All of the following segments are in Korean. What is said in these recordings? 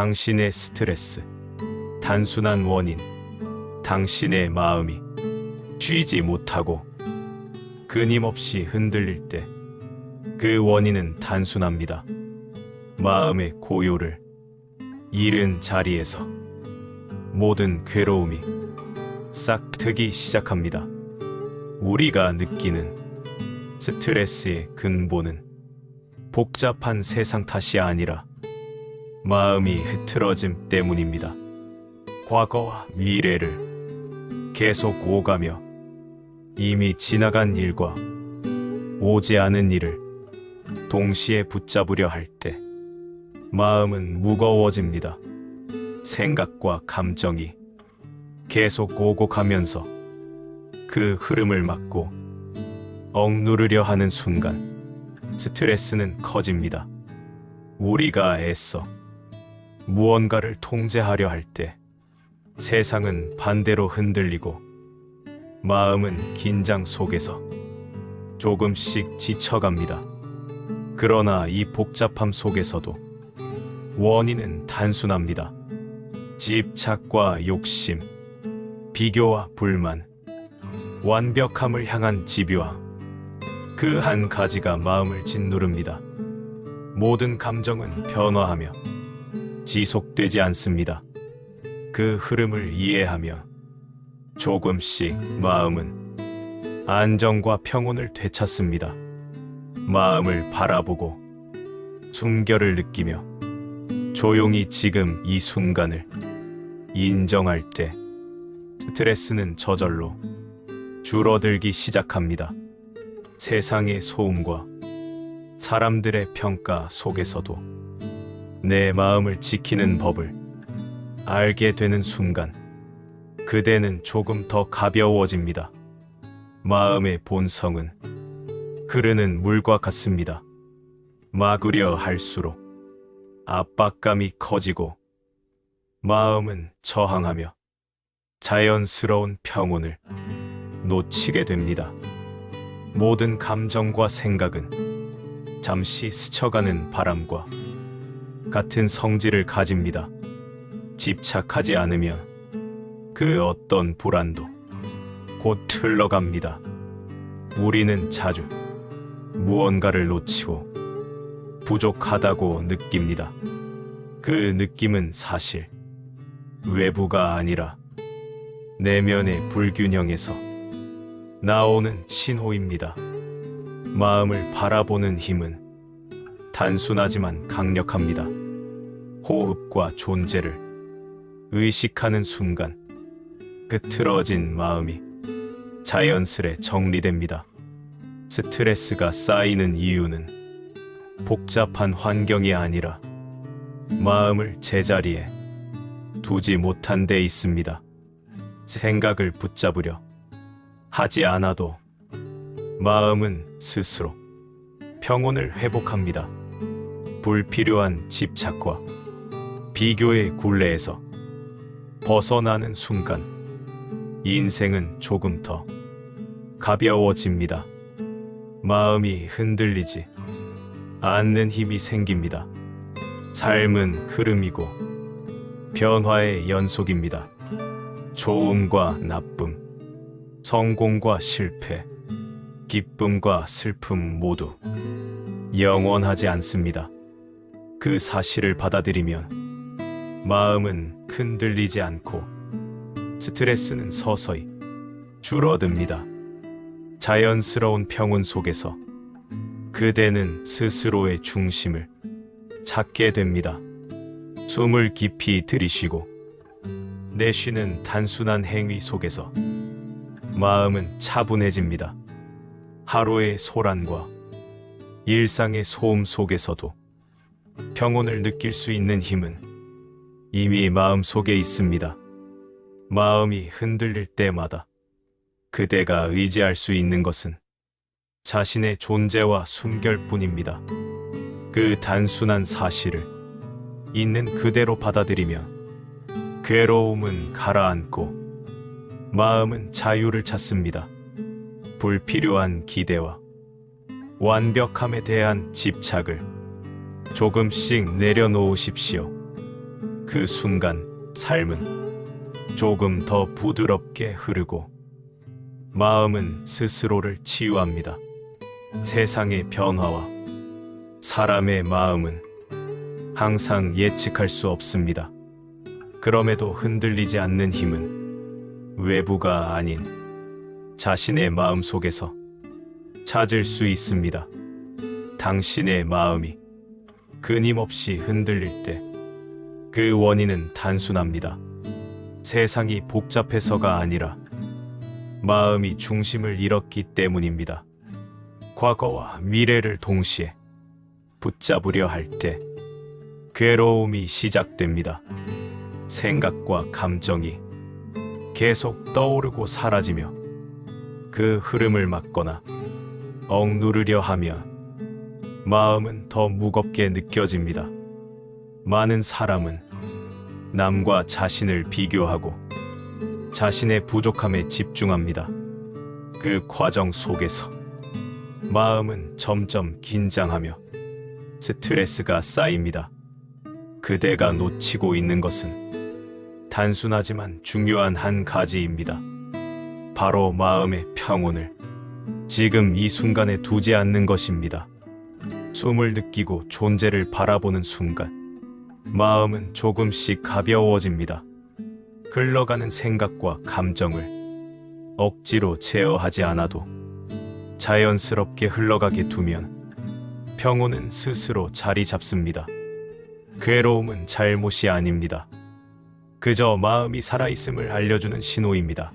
당신의 스트레스, 단순한 원인, 당신의 마음이 쉬지 못하고 끊임없이 흔들릴 때 그 원인은 단순합니다. 마음의 고요를 잃은 자리에서 모든 괴로움이 싹트기 시작합니다. 우리가 느끼는 스트레스의 근본은 복잡한 세상 탓이 아니라 마음이 흐트러짐 때문입니다. 과거와 미래를 계속 오가며 이미 지나간 일과 오지 않은 일을 동시에 붙잡으려 할 때 마음은 무거워집니다. 생각과 감정이 계속 오고 가면서 그 흐름을 막고 억누르려 하는 순간 스트레스는 커집니다. 우리가 애써 무언가를 통제하려 할 때 세상은 반대로 흔들리고 마음은 긴장 속에서 조금씩 지쳐갑니다. 그러나 이 복잡함 속에서도 원인은 단순합니다. 집착과 욕심, 비교와 불만, 완벽함을 향한 집요함. 그 한 가지가 마음을 짓누릅니다. 모든 감정은 변화하며 지속되지 않습니다. 그 흐름을 이해하며 조금씩 마음은 안정과 평온을 되찾습니다. 마음을 바라보고 숨결을 느끼며 조용히 지금 이 순간을 인정할 때 스트레스는 저절로 줄어들기 시작합니다. 세상의 소음과 사람들의 평가 속에서도 내 마음을 지키는 법을 알게 되는 순간 그대는 조금 더 가벼워집니다. 마음의 본성은 흐르는 물과 같습니다. 막으려 할수록 압박감이 커지고 마음은 저항하며 자연스러운 평온을 놓치게 됩니다. 모든 감정과 생각은 잠시 스쳐가는 바람과 같은 성질을 가집니다. 집착하지 않으면 그 어떤 불안도 곧 흘러갑니다. 우리는 자주 무언가를 놓치고 부족하다고 느낍니다. 그 느낌은 사실 외부가 아니라 내면의 불균형에서 나오는 신호입니다. 마음을 바라보는 힘은 단순하지만 강력합니다. 호흡과 존재를 의식하는 순간 흐트러진 마음이 자연스레 정리됩니다. 스트레스가 쌓이는 이유는 복잡한 환경이 아니라 마음을 제자리에 두지 못한 데 있습니다. 생각을 붙잡으려 하지 않아도 마음은 스스로 평온을 회복합니다. 불필요한 집착과 비교의 굴레에서 벗어나는 순간 인생은 조금 더 가벼워집니다. 마음이 흔들리지 않는 힘이 생깁니다. 삶은 흐름이고 변화의 연속입니다. 좋음과 나쁨, 성공과 실패, 기쁨과 슬픔 모두 영원하지 않습니다. 그 사실을 받아들이면 마음은 흔들리지 않고 스트레스는 서서히 줄어듭니다. 자연스러운 평온 속에서 그대는 스스로의 중심을 찾게 됩니다. 숨을 깊이 들이쉬고 내쉬는 단순한 행위 속에서 마음은 차분해집니다. 하루의 소란과 일상의 소음 속에서도 평온을 느낄 수 있는 힘은 이미 마음 속에 있습니다. 마음이 흔들릴 때마다 그대가 의지할 수 있는 것은 자신의 존재와 숨결뿐입니다. 그 단순한 사실을 있는 그대로 받아들이면 괴로움은 가라앉고 마음은 자유를 찾습니다. 불필요한 기대와 완벽함에 대한 집착을 조금씩 내려놓으십시오. 그 순간 삶은 조금 더 부드럽게 흐르고 마음은 스스로를 치유합니다. 세상의 변화와 사람의 마음은 항상 예측할 수 없습니다. 그럼에도 흔들리지 않는 힘은 외부가 아닌 자신의 마음 속에서 찾을 수 있습니다. 당신의 마음이 끊임없이 흔들릴 때 그 원인은 단순합니다. 세상이 복잡해서가 아니라 마음이 중심을 잃었기 때문입니다. 과거와 미래를 동시에 붙잡으려 할 때 괴로움이 시작됩니다. 생각과 감정이 계속 떠오르고 사라지며 그 흐름을 막거나 억누르려 하며 마음은 더 무겁게 느껴집니다. 많은 사람은 남과 자신을 비교하고 자신의 부족함에 집중합니다. 그 과정 속에서 마음은 점점 긴장하며 스트레스가 쌓입니다. 그대가 놓치고 있는 것은 단순하지만 중요한 한 가지입니다. 바로 마음의 평온을 지금 이 순간에 두지 않는 것입니다. 숨을 느끼고 존재를 바라보는 순간 마음은 조금씩 가벼워집니다. 흘러가는 생각과 감정을 억지로 제어하지 않아도 자연스럽게 흘러가게 두면 평온은 스스로 자리 잡습니다. 괴로움은 잘못이 아닙니다. 그저 마음이 살아있음을 알려주는 신호입니다.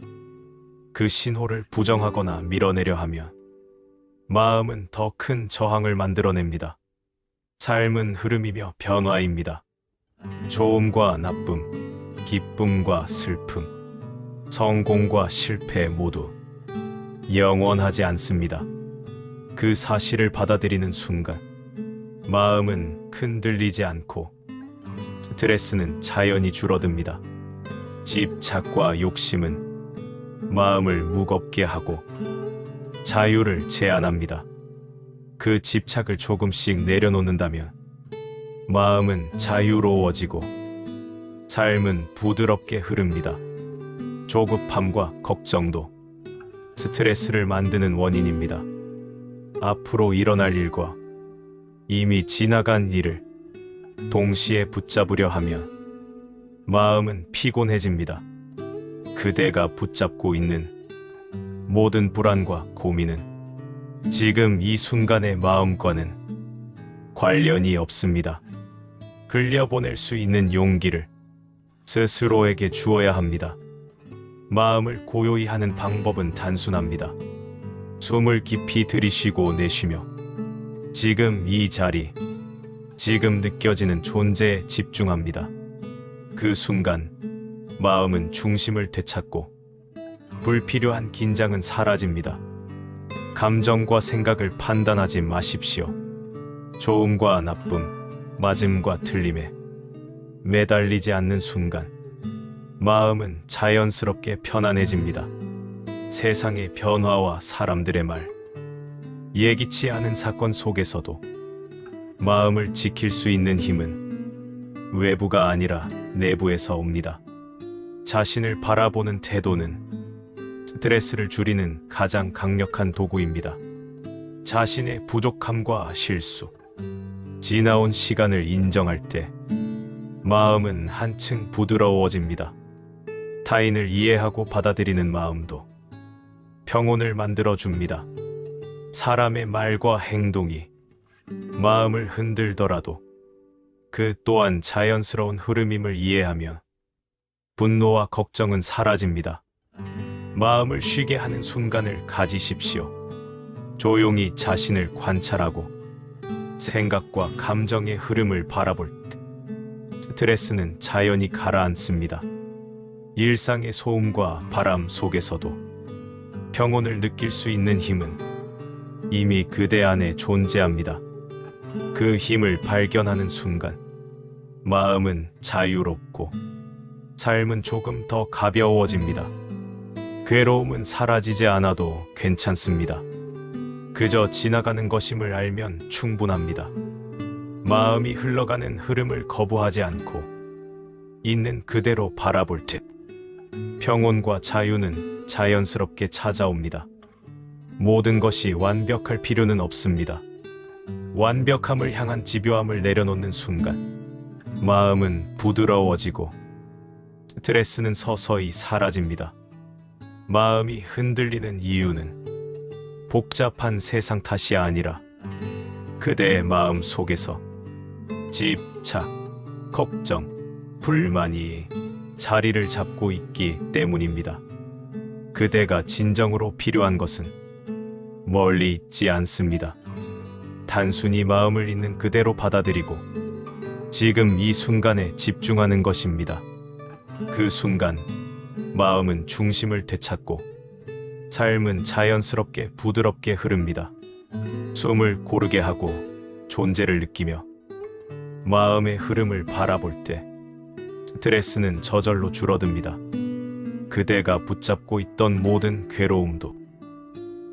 그 신호를 부정하거나 밀어내려 하면 마음은 더 큰 저항을 만들어냅니다. 삶은 흐름이며 변화입니다. 좋음과 나쁨, 기쁨과 슬픔, 성공과 실패 모두 영원하지 않습니다. 그 사실을 받아들이는 순간 마음은 흔들리지 않고 스트레스는 자연히 줄어듭니다. 집착과 욕심은 마음을 무겁게 하고 자유를 제한합니다. 그 집착을 조금씩 내려놓는다면 마음은 자유로워지고 삶은 부드럽게 흐릅니다. 조급함과 걱정도 스트레스를 만드는 원인입니다. 앞으로 일어날 일과 이미 지나간 일을 동시에 붙잡으려 하면 마음은 피곤해집니다. 그대가 붙잡고 있는 모든 불안과 고민은 지금 이 순간의 마음과는 관련이 없습니다. 흘려보낼 수 있는 용기를 스스로에게 주어야 합니다. 마음을 고요히 하는 방법은 단순합니다. 숨을 깊이 들이쉬고 내쉬며 지금 이 자리, 지금 느껴지는 존재에 집중합니다. 그 순간 마음은 중심을 되찾고 불필요한 긴장은 사라집니다. 감정과 생각을 판단하지 마십시오. 좋음과 나쁨, 맞음과 틀림에 매달리지 않는 순간 마음은 자연스럽게 편안해집니다. 세상의 변화와 사람들의 말, 예기치 않은 사건 속에서도 마음을 지킬 수 있는 힘은 외부가 아니라 내부에서 옵니다. 자신을 바라보는 태도는 스트레스를 줄이는 가장 강력한 도구입니다. 자신의 부족함과 실수, 지나온 시간을 인정할 때 마음은 한층 부드러워집니다. 타인을 이해하고 받아들이는 마음도 평온을 만들어줍니다. 사람의 말과 행동이 마음을 흔들더라도 그 또한 자연스러운 흐름임을 이해하면 분노와 걱정은 사라집니다. 마음을 쉬게 하는 순간을 가지십시오. 조용히 자신을 관찰하고 생각과 감정의 흐름을 바라볼 때 스트레스는 자연히 가라앉습니다. 일상의 소음과 바람 속에서도 평온을 느낄 수 있는 힘은 이미 그대 안에 존재합니다. 그 힘을 발견하는 순간 마음은 자유롭고 삶은 조금 더 가벼워집니다. 괴로움은 사라지지 않아도 괜찮습니다. 그저 지나가는 것임을 알면 충분합니다. 마음이 흘러가는 흐름을 거부하지 않고 있는 그대로 바라볼 듯 평온과 자유는 자연스럽게 찾아옵니다. 모든 것이 완벽할 필요는 없습니다. 완벽함을 향한 집요함을 내려놓는 순간 마음은 부드러워지고 스트레스는 서서히 사라집니다. 마음이 흔들리는 이유는 복잡한 세상 탓이 아니라 그대의 마음 속에서 집착, 걱정, 불만이 자리를 잡고 있기 때문입니다. 그대가 진정으로 필요한 것은 멀리 있지 않습니다. 단순히 마음을 있는 그대로 받아들이고 지금 이 순간에 집중하는 것입니다. 그 순간 마음은 중심을 되찾고 삶은 자연스럽게 부드럽게 흐릅니다. 숨을 고르게 하고 존재를 느끼며 마음의 흐름을 바라볼 때 스트레스는 저절로 줄어듭니다. 그대가 붙잡고 있던 모든 괴로움도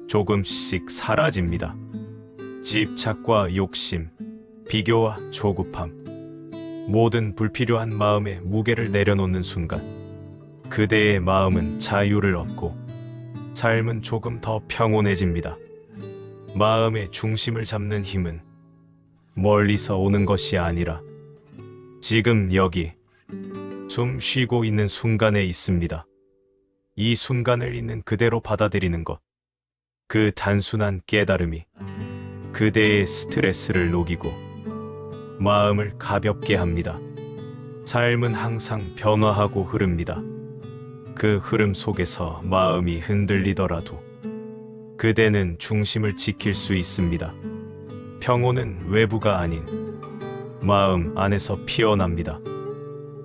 조금씩 사라집니다. 집착과 욕심, 비교와 조급함, 모든 불필요한 마음의 무게를 내려놓는 순간 그대의 마음은 자유를 얻고 삶은 조금 더 평온해집니다. 마음의 중심을 잡는 힘은 멀리서 오는 것이 아니라 지금 여기 숨 쉬고 있는 순간에 있습니다. 이 순간을 있는 그대로 받아들이는 것, 그 단순한 깨달음이 그대의 스트레스를 녹이고 마음을 가볍게 합니다. 삶은 항상 변화하고 흐릅니다. 그 흐름 속에서 마음이 흔들리더라도 그대는 중심을 지킬 수 있습니다. 평온은 외부가 아닌 마음 안에서 피어납니다.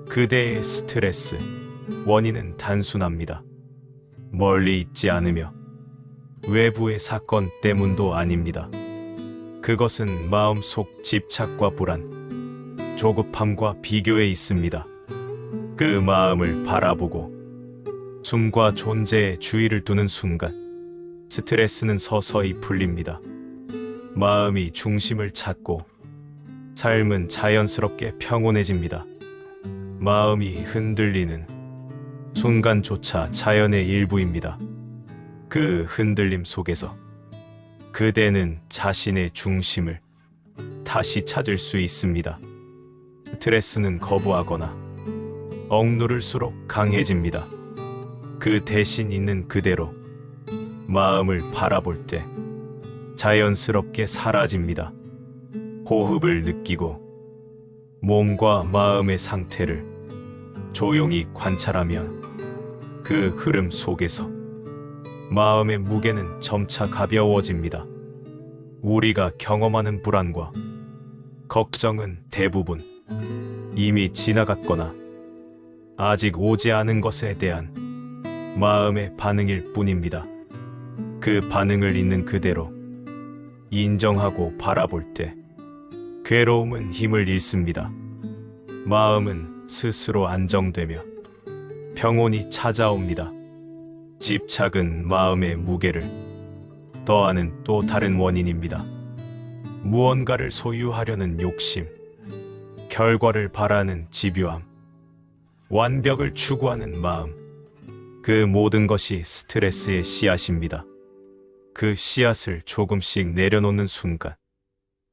그대의 스트레스, 원인은 단순합니다. 멀리 있지 않으며 외부의 사건 때문도 아닙니다. 그것은 마음속 집착과 불안, 조급함과 비교에 있습니다. 그 마음을 바라보고 숨과 존재에 주의를 두는 순간 스트레스는 서서히 풀립니다. 마음이 중심을 찾고 삶은 자연스럽게 평온해집니다. 마음이 흔들리는 순간조차 자연의 일부입니다. 그 흔들림 속에서 그대는 자신의 중심을 다시 찾을 수 있습니다. 스트레스는 거부하거나 억누를수록 강해집니다. 그 대신 있는 그대로 마음을 바라볼 때 자연스럽게 사라집니다. 호흡을 느끼고 몸과 마음의 상태를 조용히 관찰하면 그 흐름 속에서 마음의 무게는 점차 가벼워집니다. 우리가 경험하는 불안과 걱정은 대부분 이미 지나갔거나 아직 오지 않은 것에 대한 마음의 반응일 뿐입니다. 그 반응을 있는 그대로 인정하고 바라볼 때 괴로움은 힘을 잃습니다. 마음은 스스로 안정되며 평온이 찾아옵니다. 집착은 마음의 무게를 더하는 또 다른 원인입니다. 무언가를 소유하려는 욕심, 결과를 바라는 집요함, 완벽을 추구하는 마음, 그 모든 것이 스트레스의 씨앗입니다. 그 씨앗을 조금씩 내려놓는 순간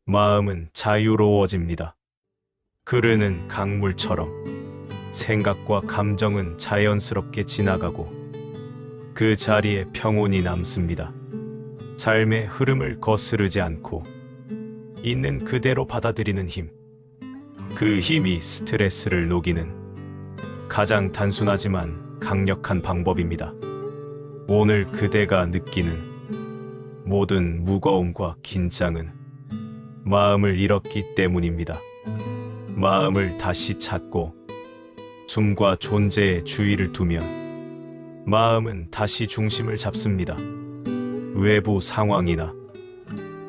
마음은 자유로워집니다. 흐르는 강물처럼 생각과 감정은 자연스럽게 지나가고 그 자리에 평온이 남습니다. 삶의 흐름을 거스르지 않고 있는 그대로 받아들이는 힘, 그 힘이 스트레스를 녹이는 가장 단순하지만 강력한 방법입니다. 오늘 그대가 느끼는 모든 무거움과 긴장은 마음을 잃었기 때문입니다. 마음을 다시 찾고 숨과 존재에 주의를 두면 마음은 다시 중심을 잡습니다. 외부 상황이나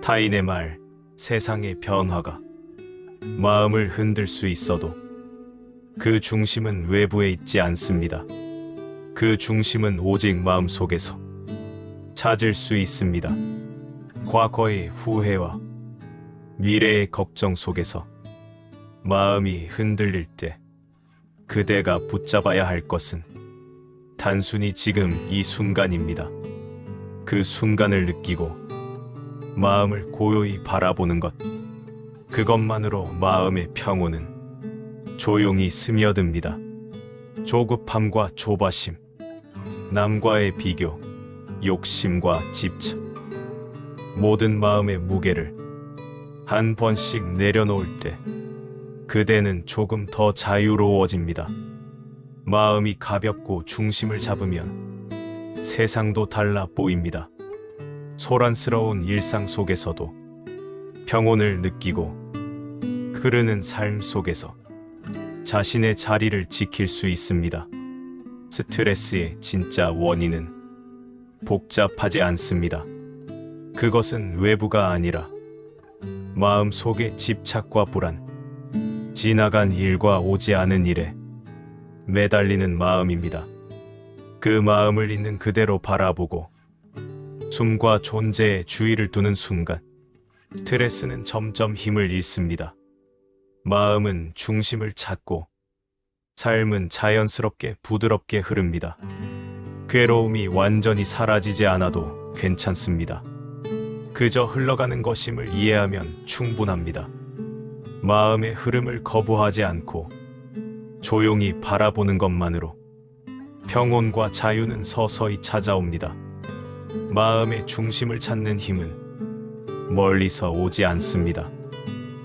타인의 말, 세상의 변화가 마음을 흔들 수 있어도 그 중심은 외부에 있지 않습니다. 그 중심은 오직 마음 속에서 찾을 수 있습니다. 과거의 후회와 미래의 걱정 속에서 마음이 흔들릴 때 그대가 붙잡아야 할 것은 단순히 지금 이 순간입니다. 그 순간을 느끼고 마음을 고요히 바라보는 것. 그것만으로 마음의 평온은 조용히 스며듭니다. 조급함과 조바심, 남과의 비교, 욕심과 집착, 모든 마음의 무게를 한 번씩 내려놓을 때 그대는 조금 더 자유로워집니다. 마음이 가볍고 중심을 잡으면 세상도 달라 보입니다. 소란스러운 일상 속에서도 평온을 느끼고 흐르는 삶 속에서 자신의 자리를 지킬 수 있습니다. 스트레스의 진짜 원인은 복잡하지 않습니다. 그것은 외부가 아니라 마음 속의 집착과 불안, 지나간 일과 오지 않은 일에 매달리는 마음입니다. 그 마음을 있는 그대로 바라보고 숨과 존재에 주의를 두는 순간 스트레스는 점점 힘을 잃습니다. 마음은 중심을 찾고 삶은 자연스럽게 부드럽게 흐릅니다. 괴로움이 완전히 사라지지 않아도 괜찮습니다. 그저 흘러가는 것임을 이해하면 충분합니다. 마음의 흐름을 거부하지 않고 조용히 바라보는 것만으로 평온과 자유는 서서히 찾아옵니다. 마음의 중심을 찾는 힘은 멀리서 오지 않습니다.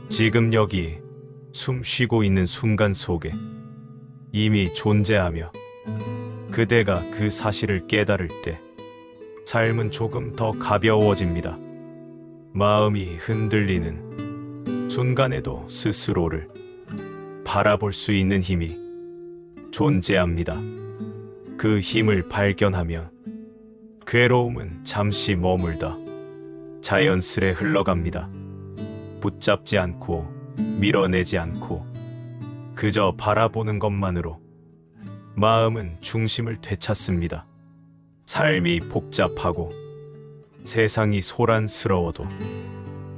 지금 여기 숨 쉬고 있는 순간 속에 이미 존재하며 그대가 그 사실을 깨달을 때 삶은 조금 더 가벼워집니다. 마음이 흔들리는 순간에도 스스로를 바라볼 수 있는 힘이 존재합니다. 그 힘을 발견하면 괴로움은 잠시 머물다 자연스레 흘러갑니다. 붙잡지 않고 밀어내지 않고 그저 바라보는 것만으로 마음은 중심을 되찾습니다. 삶이 복잡하고 세상이 소란스러워도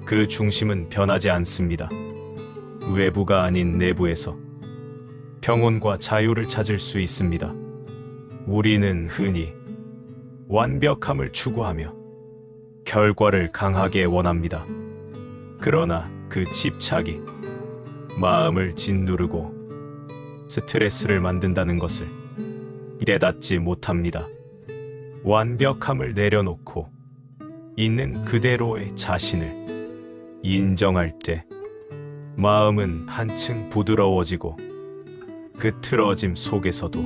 그 중심은 변하지 않습니다. 외부가 아닌 내부에서 평온과 자유를 찾을 수 있습니다. 우리는 흔히 완벽함을 추구하며 결과를 강하게 원합니다. 그러나 그 집착이 마음을 짓누르고 스트레스를 만든다는 것을 깨닫지 못합니다. 완벽함을 내려놓고 있는 그대로의 자신을 인정할 때 마음은 한층 부드러워지고 그 틀어짐 속에서도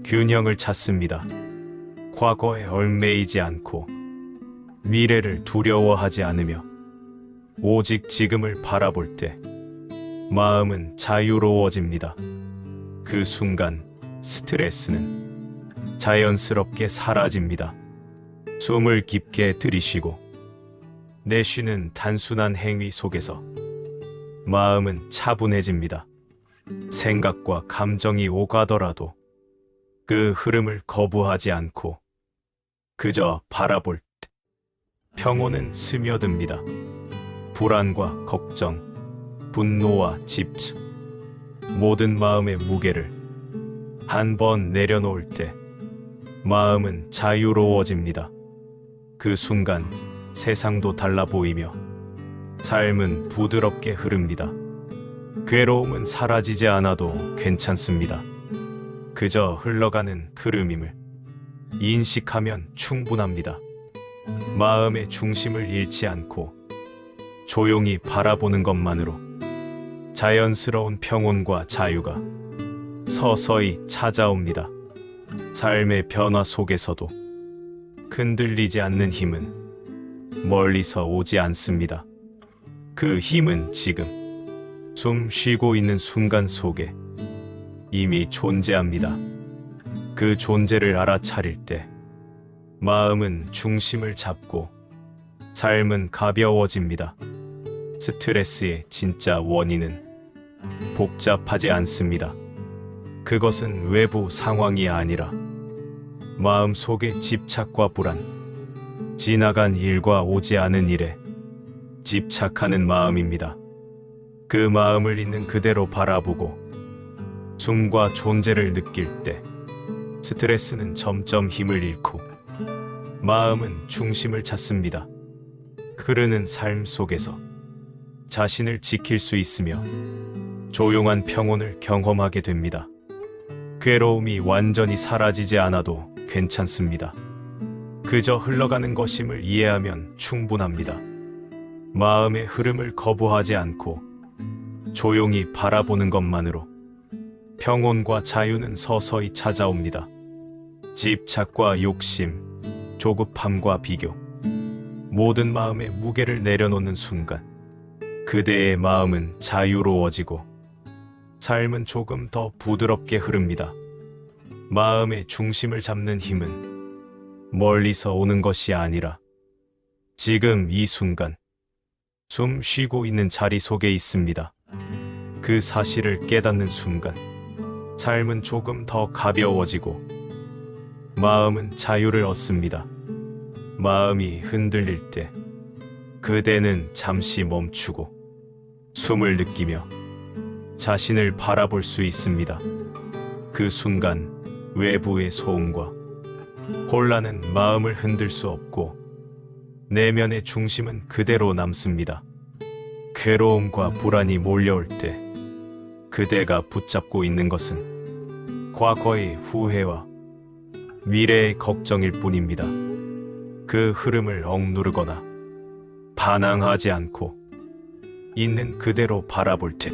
균형을 찾습니다. 과거에 얽매이지 않고 미래를 두려워하지 않으며 오직 지금을 바라볼 때 마음은 자유로워집니다. 그 순간 스트레스는 자연스럽게 사라집니다. 숨을 깊게 들이쉬고 내쉬는 단순한 행위 속에서 마음은 차분해집니다. 생각과 감정이 오가더라도 그 흐름을 거부하지 않고 그저 바라볼 때 평온은 스며듭니다. 불안과 걱정, 분노와 집착, 모든 마음의 무게를 한 번 내려놓을 때 마음은 자유로워집니다. 그 순간 세상도 달라 보이며 삶은 부드럽게 흐릅니다. 괴로움은 사라지지 않아도 괜찮습니다. 그저 흘러가는 흐름임을 인식하면 충분합니다. 마음의 중심을 잃지 않고 조용히 바라보는 것만으로 자연스러운 평온과 자유가 서서히 찾아옵니다. 삶의 변화 속에서도 흔들리지 않는 힘은 멀리서 오지 않습니다. 그 힘은 지금 숨 쉬고 있는 순간 속에 이미 존재합니다. 그 존재를 알아차릴 때 마음은 중심을 잡고 삶은 가벼워집니다. 스트레스의 진짜 원인은 복잡하지 않습니다. 그것은 외부 상황이 아니라 마음 속의 집착과 불안, 지나간 일과 오지 않은 일에 집착하는 마음입니다. 그 마음을 있는 그대로 바라보고 숨과 존재를 느낄 때 스트레스는 점점 힘을 잃고 마음은 중심을 찾습니다. 흐르는 삶 속에서 자신을 지킬 수 있으며 조용한 평온을 경험하게 됩니다. 괴로움이 완전히 사라지지 않아도 괜찮습니다. 그저 흘러가는 것임을 이해하면 충분합니다. 마음의 흐름을 거부하지 않고 조용히 바라보는 것만으로 평온과 자유는 서서히 찾아옵니다. 집착과 욕심, 조급함과 비교, 모든 마음의 무게를 내려놓는 순간 그대의 마음은 자유로워지고 삶은 조금 더 부드럽게 흐릅니다. 마음의 중심을 잡는 힘은 멀리서 오는 것이 아니라 지금 이 순간 숨 쉬고 있는 자리 속에 있습니다. 그 사실을 깨닫는 순간 삶은 조금 더 가벼워지고 마음은 자유를 얻습니다. 마음이 흔들릴 때 그대는 잠시 멈추고 숨을 느끼며 자신을 바라볼 수 있습니다. 그 순간 외부의 소음과 혼란은 마음을 흔들 수 없고 내면의 중심은 그대로 남습니다. 괴로움과 불안이 몰려올 때 그대가 붙잡고 있는 것은 과거의 후회와 미래의 걱정일 뿐입니다. 그 흐름을 억누르거나 반항하지 않고 있는 그대로 바라볼 때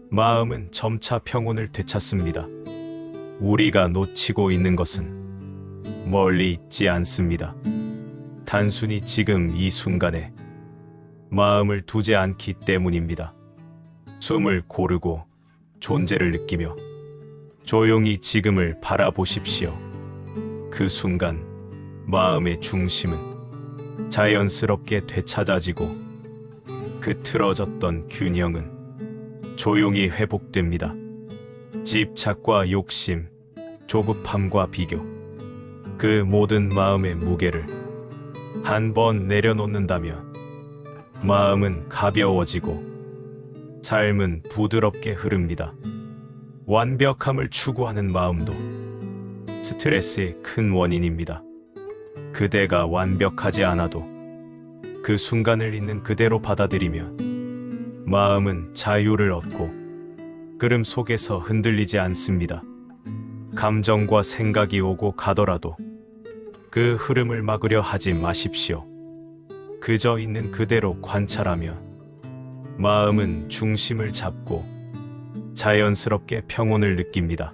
마음은 점차 평온을 되찾습니다. 우리가 놓치고 있는 것은 멀리 있지 않습니다. 단순히 지금 이 순간에 마음을 두지 않기 때문입니다. 숨을 고르고 존재를 느끼며 조용히 지금을 바라보십시오. 그 순간 마음의 중심은 자연스럽게 되찾아지고 그 틀어졌던 균형은 조용히 회복됩니다. 집착과 욕심, 조급함과 비교, 그 모든 마음의 무게를 한 번 내려놓는다면 마음은 가벼워지고 삶은 부드럽게 흐릅니다. 완벽함을 추구하는 마음도 스트레스의 큰 원인입니다. 그대가 완벽하지 않아도 그 순간을 있는 그대로 받아들이면 마음은 자유를 얻고 그름 속에서 흔들리지 않습니다. 감정과 생각이 오고 가더라도 그 흐름을 막으려 하지 마십시오. 그저 있는 그대로 관찰하며 마음은 중심을 잡고 자연스럽게 평온을 느낍니다.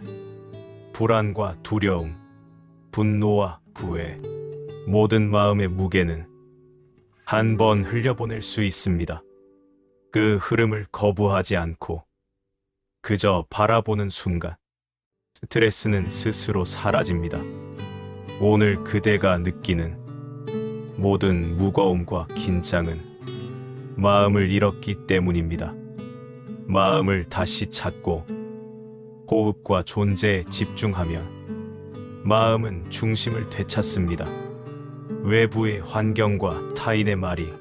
불안과 두려움, 분노와 후회, 모든 마음의 무게는 한 번 흘려보낼 수 있습니다. 그 흐름을 거부하지 않고 그저 바라보는 순간 스트레스는 스스로 사라집니다. 오늘 그대가 느끼는 모든 무거움과 긴장은 마음을 잃었기 때문입니다. 마음을 다시 찾고 호흡과 존재에 집중하면 마음은 중심을 되찾습니다. 외부의 환경과 타인의 말이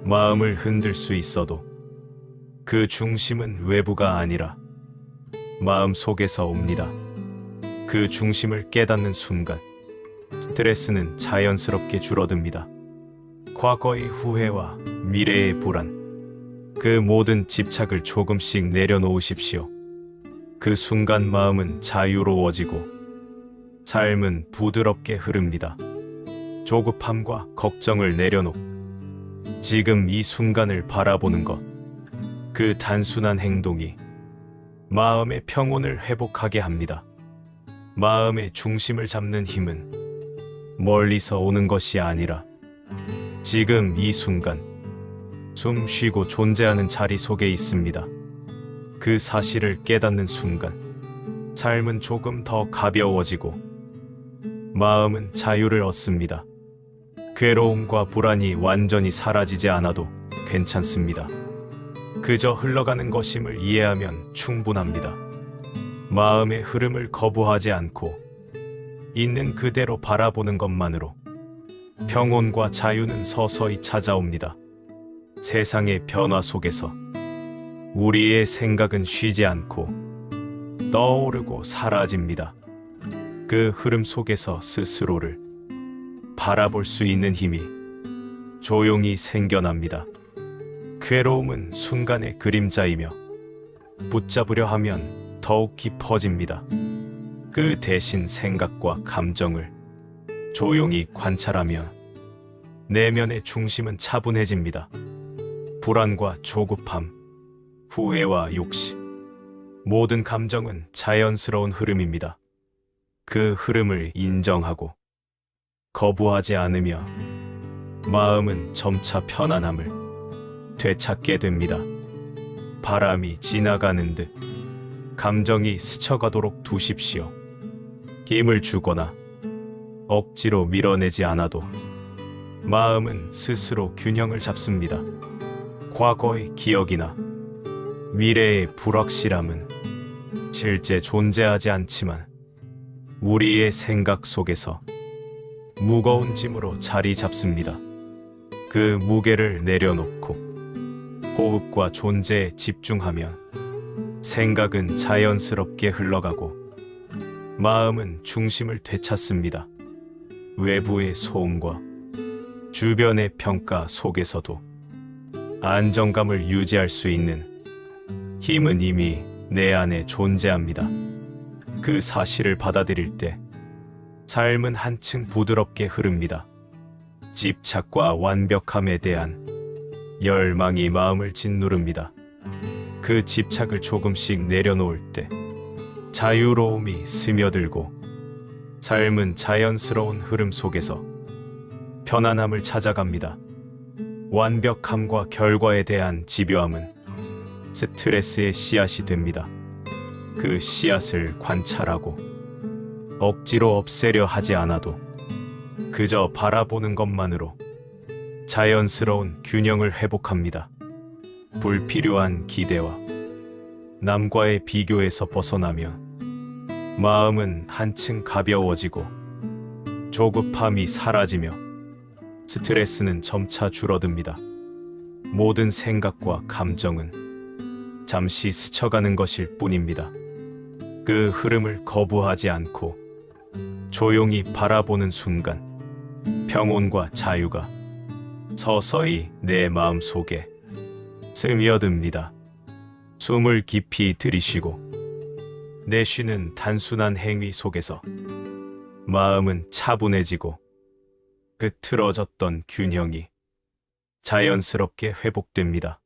마음을 흔들 수 있어도 그 중심은 외부가 아니라 마음 속에서 옵니다. 그 중심을 깨닫는 순간 스트레스는 자연스럽게 줄어듭니다. 과거의 후회와 미래의 불안, 그 모든 집착을 조금씩 내려놓으십시오. 그 순간 마음은 자유로워지고 삶은 부드럽게 흐릅니다. 조급함과 걱정을 내려놓고 지금 이 순간을 바라보는 것, 그 단순한 행동이 마음의 평온을 회복하게 합니다. 마음의 중심을 잡는 힘은 멀리서 오는 것이 아니라 지금 이 순간 숨 쉬고 존재하는 자리 속에 있습니다. 그 사실을 깨닫는 순간 삶은 조금 더 가벼워지고 마음은 자유를 얻습니다. 괴로움과 불안이 완전히 사라지지 않아도 괜찮습니다. 그저 흘러가는 것임을 이해하면 충분합니다. 마음의 흐름을 거부하지 않고 있는 그대로 바라보는 것만으로 평온과 자유는 서서히 찾아옵니다. 세상의 변화 속에서 우리의 생각은 쉬지 않고 떠오르고 사라집니다. 그 흐름 속에서 스스로를 바라볼 수 있는 힘이 조용히 생겨납니다. 괴로움은 순간의 그림자이며 붙잡으려 하면 더욱 깊어집니다. 그 대신 생각과 감정을 조용히 관찰하며 내면의 중심은 차분해집니다. 불안과 조급함, 후회와 욕심, 모든 감정은 자연스러운 흐름입니다. 그 흐름을 인정하고 거부하지 않으며 마음은 점차 편안함을 되찾게 됩니다. 바람이 지나가는 듯 감정이 스쳐가도록 두십시오. 힘을 주거나 억지로 밀어내지 않아도 마음은 스스로 균형을 잡습니다. 과거의 기억이나 미래의 불확실함은 실제 존재하지 않지만 우리의 생각 속에서 무거운 짐으로 자리 잡습니다. 그 무게를 내려놓고 호흡과 존재에 집중하면 생각은 자연스럽게 흘러가고 마음은 중심을 되찾습니다. 외부의 소음과 주변의 평가 속에서도 안정감을 유지할 수 있는 힘은 이미 내 안에 존재합니다. 그 사실을 받아들일 때 삶은 한층 부드럽게 흐릅니다. 집착과 완벽함에 대한 열망이 마음을 짓누릅니다. 그 집착을 조금씩 내려놓을 때 자유로움이 스며들고 삶은 자연스러운 흐름 속에서 편안함을 찾아갑니다. 완벽함과 결과에 대한 집요함은 스트레스의 씨앗이 됩니다. 그 씨앗을 관찰하고 억지로 없애려 하지 않아도 그저 바라보는 것만으로 자연스러운 균형을 회복합니다. 불필요한 기대와 남과의 비교에서 벗어나면 마음은 한층 가벼워지고 조급함이 사라지며 스트레스는 점차 줄어듭니다. 모든 생각과 감정은 잠시 스쳐가는 것일 뿐입니다. 그 흐름을 거부하지 않고 조용히 바라보는 순간 평온과 자유가 서서히 내 마음 속에 스며듭니다. 숨을 깊이 들이쉬고 내쉬는 단순한 행위 속에서 마음은 차분해지고 흐트러졌던 균형이 자연스럽게 회복됩니다.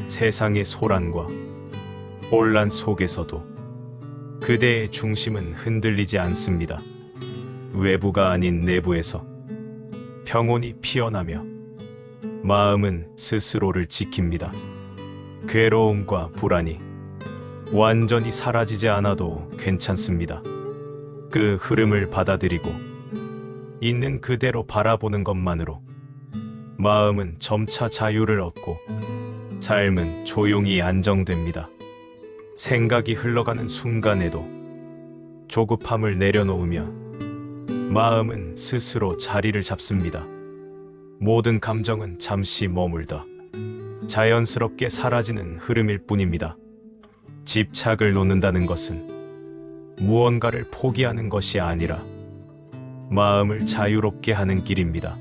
세상의 소란과 혼란 속에서도 그대의 중심은 흔들리지 않습니다. 외부가 아닌 내부에서 평온이 피어나며 마음은 스스로를 지킵니다. 괴로움과 불안이 완전히 사라지지 않아도 괜찮습니다. 그 흐름을 받아들이고 있는 그대로 바라보는 것만으로 마음은 점차 자유를 얻고 삶은 조용히 안정됩니다. 생각이 흘러가는 순간에도 조급함을 내려놓으며 마음은 스스로 자리를 잡습니다. 모든 감정은 잠시 머물다 자연스럽게 사라지는 흐름일 뿐입니다. 집착을 놓는다는 것은 무언가를 포기하는 것이 아니라 마음을 자유롭게 하는 길입니다.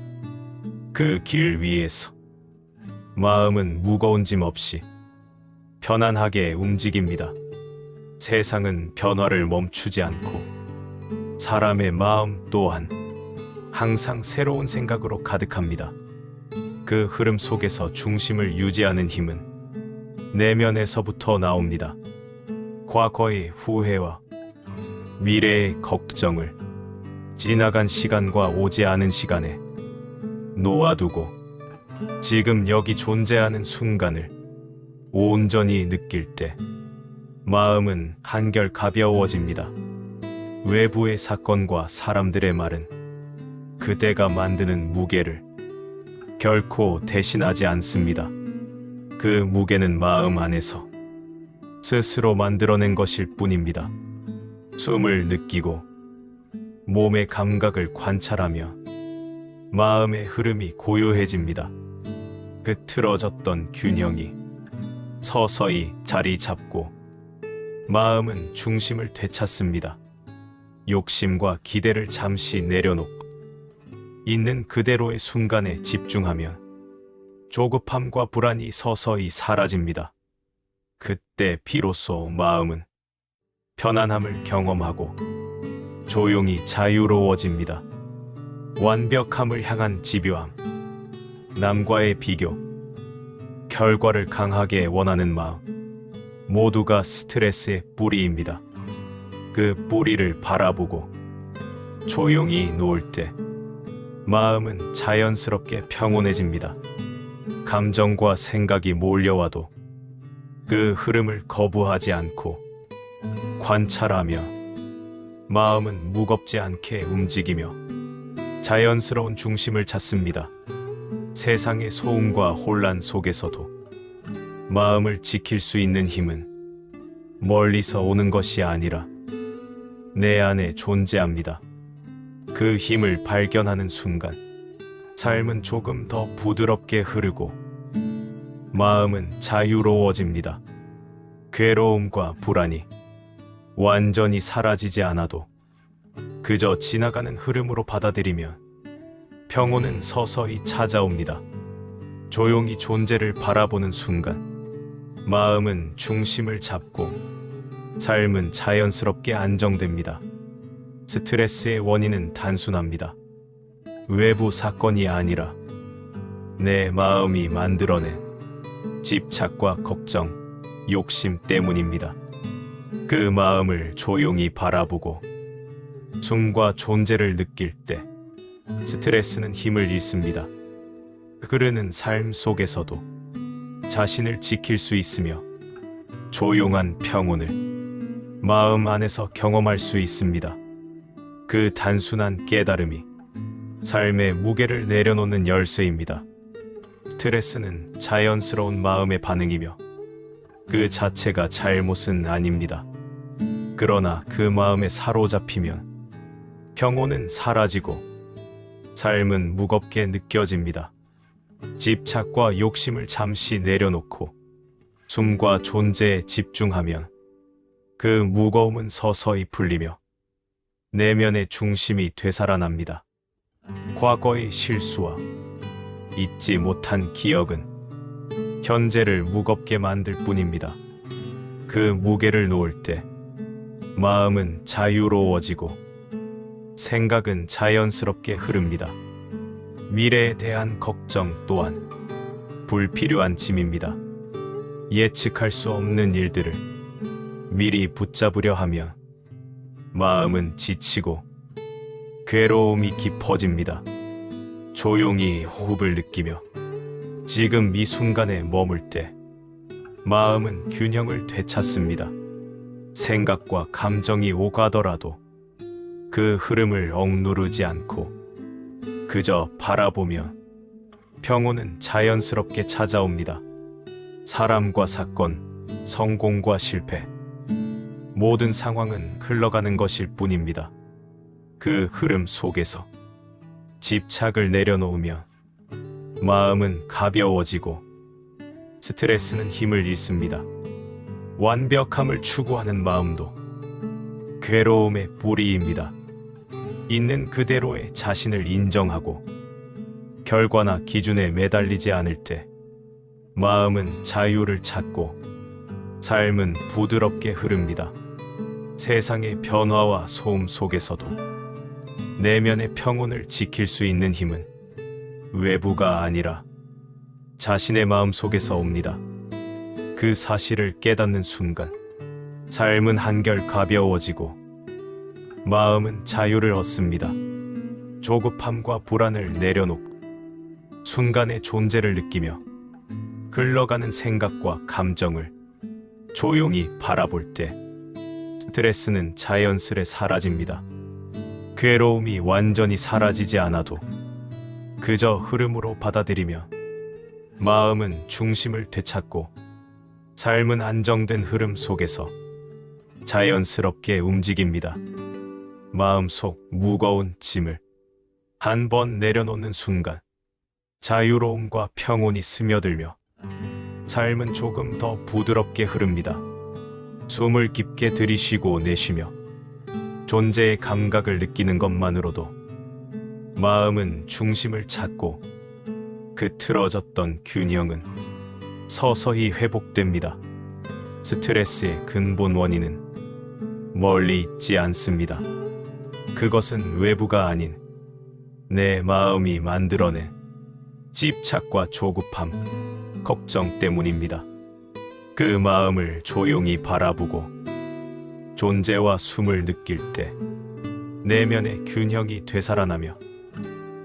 그 길 위에서 마음은 무거운 짐 없이 편안하게 움직입니다. 세상은 변화를 멈추지 않고 사람의 마음 또한 항상 새로운 생각으로 가득합니다. 그 흐름 속에서 중심을 유지하는 힘은 내면에서부터 나옵니다. 과거의 후회와 미래의 걱정을 지나간 시간과 오지 않은 시간에 놓아두고 지금 여기 존재하는 순간을 온전히 느낄 때 마음은 한결 가벼워집니다. 외부의 사건과 사람들의 말은 그대가 만드는 무게를 결코 대신하지 않습니다. 그 무게는 마음 안에서 스스로 만들어낸 것일 뿐입니다. 숨을 느끼고 몸의 감각을 관찰하며 마음의 흐름이 고요해집니다. 흐트러졌던 균형이 서서히 자리 잡고 마음은 중심을 되찾습니다. 욕심과 기대를 잠시 내려놓고 있는 그대로의 순간에 집중하면 조급함과 불안이 서서히 사라집니다. 그때 비로소 마음은 편안함을 경험하고 조용히 자유로워집니다. 완벽함을 향한 집요함, 남과의 비교, 결과를 강하게 원하는 마음, 모두가 스트레스의 뿌리입니다. 그 뿌리를 바라보고 조용히 놓을 때 마음은 자연스럽게 평온해집니다. 감정과 생각이 몰려와도 그 흐름을 거부하지 않고 관찰하며 마음은 무겁지 않게 움직이며 자연스러운 중심을 찾습니다. 세상의 소음과 혼란 속에서도 마음을 지킬 수 있는 힘은 멀리서 오는 것이 아니라 내 안에 존재합니다. 그 힘을 발견하는 순간 삶은 조금 더 부드럽게 흐르고 마음은 자유로워집니다. 괴로움과 불안이 완전히 사라지지 않아도 그저 지나가는 흐름으로 받아들이면 평온은 서서히 찾아옵니다. 조용히 존재를 바라보는 순간 마음은 중심을 잡고 삶은 자연스럽게 안정됩니다. 스트레스의 원인은 단순합니다. 외부 사건이 아니라 내 마음이 만들어낸 집착과 걱정, 욕심 때문입니다. 그 마음을 조용히 바라보고 숨과 존재를 느낄 때 스트레스는 힘을 잃습니다. 흐르는 삶 속에서도 자신을 지킬 수 있으며 조용한 평온을 마음 안에서 경험할 수 있습니다. 그 단순한 깨달음이 삶의 무게를 내려놓는 열쇠입니다. 스트레스는 자연스러운 마음의 반응이며 그 자체가 잘못은 아닙니다. 그러나 그 마음에 사로잡히면 평온은 사라지고 삶은 무겁게 느껴집니다. 집착과 욕심을 잠시 내려놓고 숨과 존재에 집중하면 그 무거움은 서서히 풀리며 내면의 중심이 되살아납니다. 과거의 실수와 잊지 못한 기억은 현재를 무겁게 만들 뿐입니다. 그 무게를 놓을 때 마음은 자유로워지고 생각은 자연스럽게 흐릅니다. 미래에 대한 걱정 또한 불필요한 짐입니다. 예측할 수 없는 일들을 미리 붙잡으려 하면 마음은 지치고 괴로움이 깊어집니다. 조용히 호흡을 느끼며 지금 이 순간에 머물 때 마음은 균형을 되찾습니다. 생각과 감정이 오가더라도 그 흐름을 억누르지 않고 그저 바라보며 평온은 자연스럽게 찾아옵니다. 사람과 사건, 성공과 실패, 모든 상황은 흘러가는 것일 뿐입니다. 그 흐름 속에서 집착을 내려놓으며 마음은 가벼워지고 스트레스는 힘을 잃습니다. 완벽함을 추구하는 마음도 괴로움의 뿌리입니다. 있는 그대로의 자신을 인정하고 결과나 기준에 매달리지 않을 때 마음은 자유를 찾고 삶은 부드럽게 흐릅니다. 세상의 변화와 소음 속에서도 내면의 평온을 지킬 수 있는 힘은 외부가 아니라 자신의 마음 속에서 옵니다. 그 사실을 깨닫는 순간 삶은 한결 가벼워지고 마음은 자유를 얻습니다. 조급함과 불안을 내려놓고 순간의 존재를 느끼며 흘러가는 생각과 감정을 조용히 바라볼 때 스트레스는 자연스레 사라집니다. 괴로움이 완전히 사라지지 않아도 그저 흐름으로 받아들이며 마음은 중심을 되찾고 삶은 안정된 흐름 속에서 자연스럽게 움직입니다. 마음속 무거운 짐을 한 번 내려놓는 순간 자유로움과 평온이 스며들며 삶은 조금 더 부드럽게 흐릅니다. 숨을 깊게 들이쉬고 내쉬며 존재의 감각을 느끼는 것만으로도 마음은 중심을 찾고 그 틀어졌던 균형은 서서히 회복됩니다. 스트레스의 근본 원인은 멀리 있지 않습니다. 그것은 외부가 아닌 내 마음이 만들어낸 집착과 조급함, 걱정 때문입니다. 그 마음을 조용히 바라보고 존재와 숨을 느낄 때 내면의 균형이 되살아나며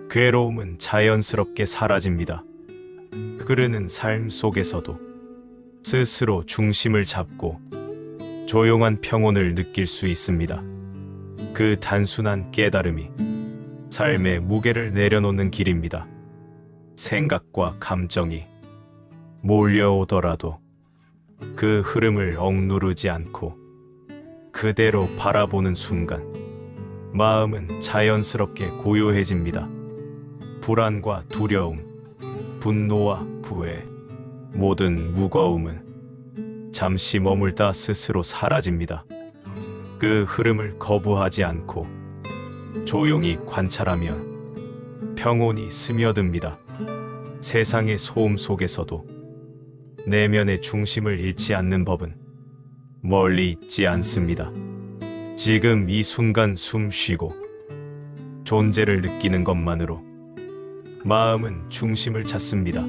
괴로움은 자연스럽게 사라집니다. 흐르는 삶 속에서도 스스로 중심을 잡고 조용한 평온을 느낄 수 있습니다. 그 단순한 깨달음이 삶의 무게를 내려놓는 길입니다. 생각과 감정이 몰려오더라도 그 흐름을 억누르지 않고 그대로 바라보는 순간 마음은 자연스럽게 고요해집니다. 불안과 두려움, 분노와 부해, 모든 무거움은 잠시 머물다 스스로 사라집니다. 그 흐름을 거부하지 않고 조용히 관찰하면 평온이 스며듭니다. 세상의 소음 속에서도 내면의 중심을 잃지 않는 법은 멀리 있지 않습니다. 지금 이 순간 숨 쉬고 존재를 느끼는 것만으로 마음은 중심을 찾습니다.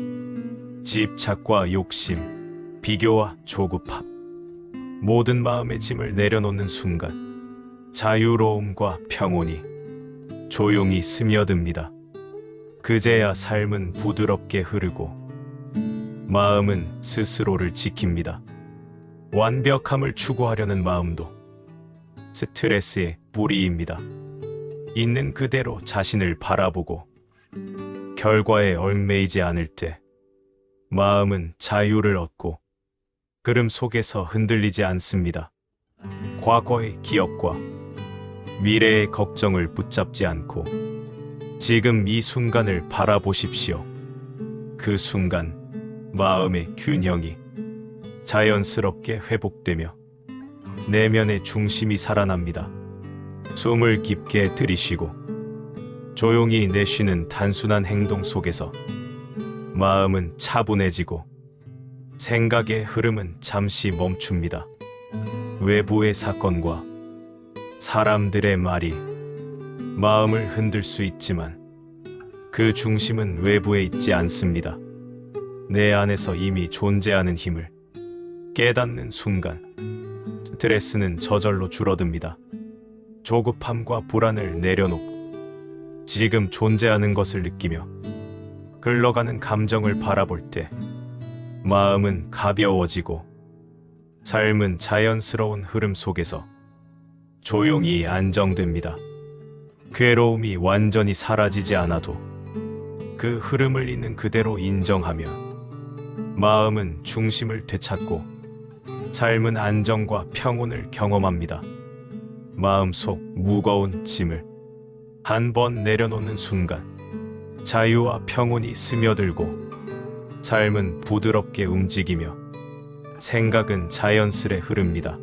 집착과 욕심, 비교와 조급함, 모든 마음의 짐을 내려놓는 순간 자유로움과 평온이 조용히 스며듭니다. 그제야 삶은 부드럽게 흐르고 마음은 스스로를 지킵니다. 완벽함을 추구하려는 마음도 스트레스의 뿌리입니다. 있는 그대로 자신을 바라보고 결과에 얽매이지 않을 때 마음은 자유를 얻고 그름 속에서 흔들리지 않습니다. 과거의 기억과 미래의 걱정을 붙잡지 않고 지금 이 순간을 바라보십시오. 그 순간 마음의 균형이 자연스럽게 회복되며 내면의 중심이 살아납니다. 숨을 깊게 들이쉬고 조용히 내쉬는 단순한 행동 속에서 마음은 차분해지고 생각의 흐름은 잠시 멈춥니다. 외부의 사건과 사람들의 말이 마음을 흔들 수 있지만 그 중심은 외부에 있지 않습니다. 내 안에서 이미 존재하는 힘을 깨닫는 순간 스트레스는 저절로 줄어듭니다. 조급함과 불안을 내려놓고 지금 존재하는 것을 느끼며 흘러가는 감정을 바라볼 때 마음은 가벼워지고 삶은 자연스러운 흐름 속에서 조용히 안정됩니다. 괴로움이 완전히 사라지지 않아도 그 흐름을 있는 그대로 인정하며 마음은 중심을 되찾고 삶은 안정과 평온을 경험합니다. 마음속 무거운 짐을 한 번 내려놓는 순간 자유와 평온이 스며들고 삶은 부드럽게 움직이며 생각은 자연스레 흐릅니다.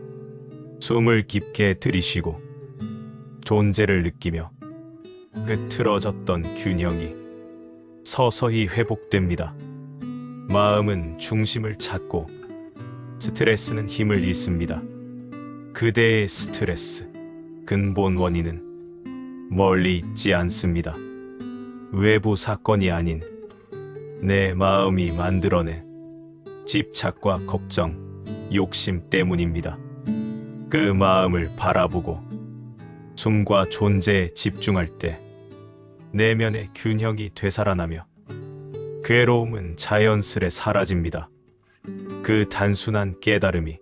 숨을 깊게 들이쉬고 존재를 느끼며 그 틀어졌던 균형이 서서히 회복됩니다. 마음은 중심을 찾고 스트레스는 힘을 잃습니다. 그대의 스트레스, 근본 원인은 멀리 있지 않습니다. 외부 사건이 아닌 내 마음이 만들어낸 집착과 걱정, 욕심 때문입니다. 그 마음을 바라보고 숨과 존재에 집중할 때 내면의 균형이 되살아나며 괴로움은 자연스레 사라집니다. 그 단순한 깨달음이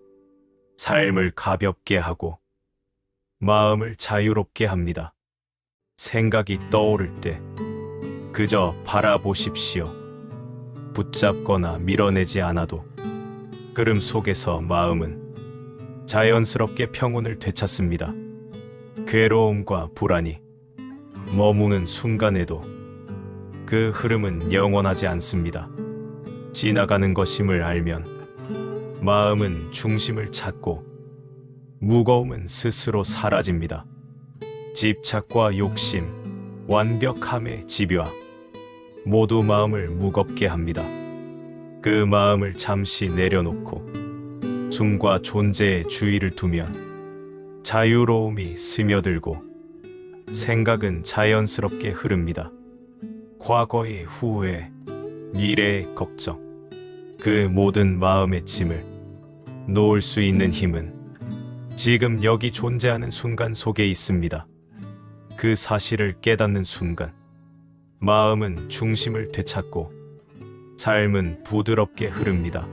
삶을 가볍게 하고 마음을 자유롭게 합니다. 생각이 떠오를 때 그저 바라보십시오. 붙잡거나 밀어내지 않아도 흐름 속에서 마음은 자연스럽게 평온을 되찾습니다. 괴로움과 불안이 머무는 순간에도 그 흐름은 영원하지 않습니다. 지나가는 것임을 알면 마음은 중심을 찾고 무거움은 스스로 사라집니다. 집착과 욕심, 완벽함의 집요함, 모두 마음을 무겁게 합니다. 그 마음을 잠시 내려놓고 숨과 존재의 주의를 두면 자유로움이 스며들고 생각은 자연스럽게 흐릅니다. 과거의 후회, 미래의 걱정, 그 모든 마음의 짐을 놓을 수 있는 힘은 지금 여기 존재하는 순간 속에 있습니다. 그 사실을 깨닫는 순간, 마음은 중심을 되찾고 삶은 부드럽게 흐릅니다.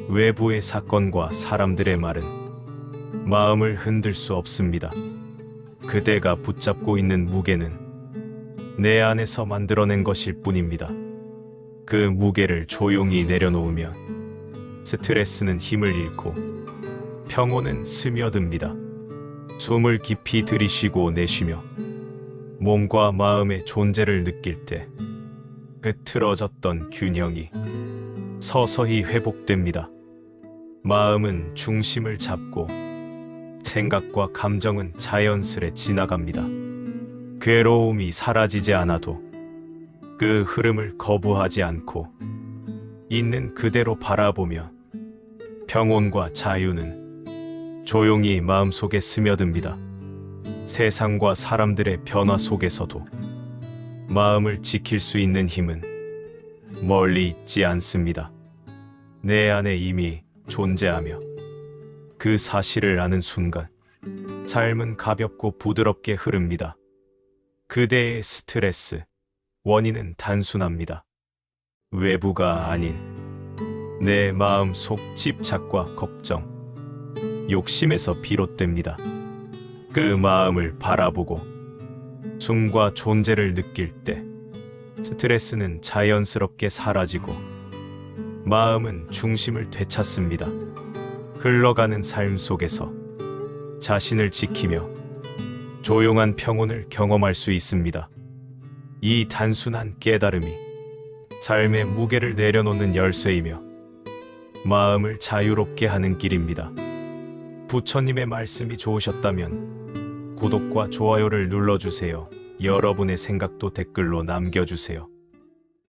외부의 사건과 사람들의 말은 마음을 흔들 수 없습니다. 그대가 붙잡고 있는 무게는 내 안에서 만들어낸 것일 뿐입니다. 그 무게를 조용히 내려놓으면 스트레스는 힘을 잃고 평온은 스며듭니다. 숨을 깊이 들이쉬고 내쉬며 몸과 마음의 존재를 느낄 때 흐트러졌던 균형이 서서히 회복됩니다. 마음은 중심을 잡고 생각과 감정은 자연스레 지나갑니다. 괴로움이 사라지지 않아도 그 흐름을 거부하지 않고 있는 그대로 바라보며 평온과 자유는 조용히 마음속에 스며듭니다. 세상과 사람들의 변화 속에서도 마음을 지킬 수 있는 힘은 멀리 있지 않습니다. 내 안에 이미 존재하며 그 사실을 아는 순간 삶은 가볍고 부드럽게 흐릅니다. 그대의 스트레스, 원인은 단순합니다. 외부가 아닌 내 마음 속 집착과 걱정, 욕심에서 비롯됩니다. 그 마음을 바라보고 숨과 존재를 느낄 때 스트레스는 자연스럽게 사라지고 마음은 중심을 되찾습니다. 흘러가는 삶 속에서 자신을 지키며 조용한 평온을 경험할 수 있습니다. 이 단순한 깨달음이 삶의 무게를 내려놓는 열쇠이며 마음을 자유롭게 하는 길입니다. 부처님의 말씀이 좋으셨다면 구독과 좋아요를 눌러주세요. 여러분의 생각도 댓글로 남겨주세요.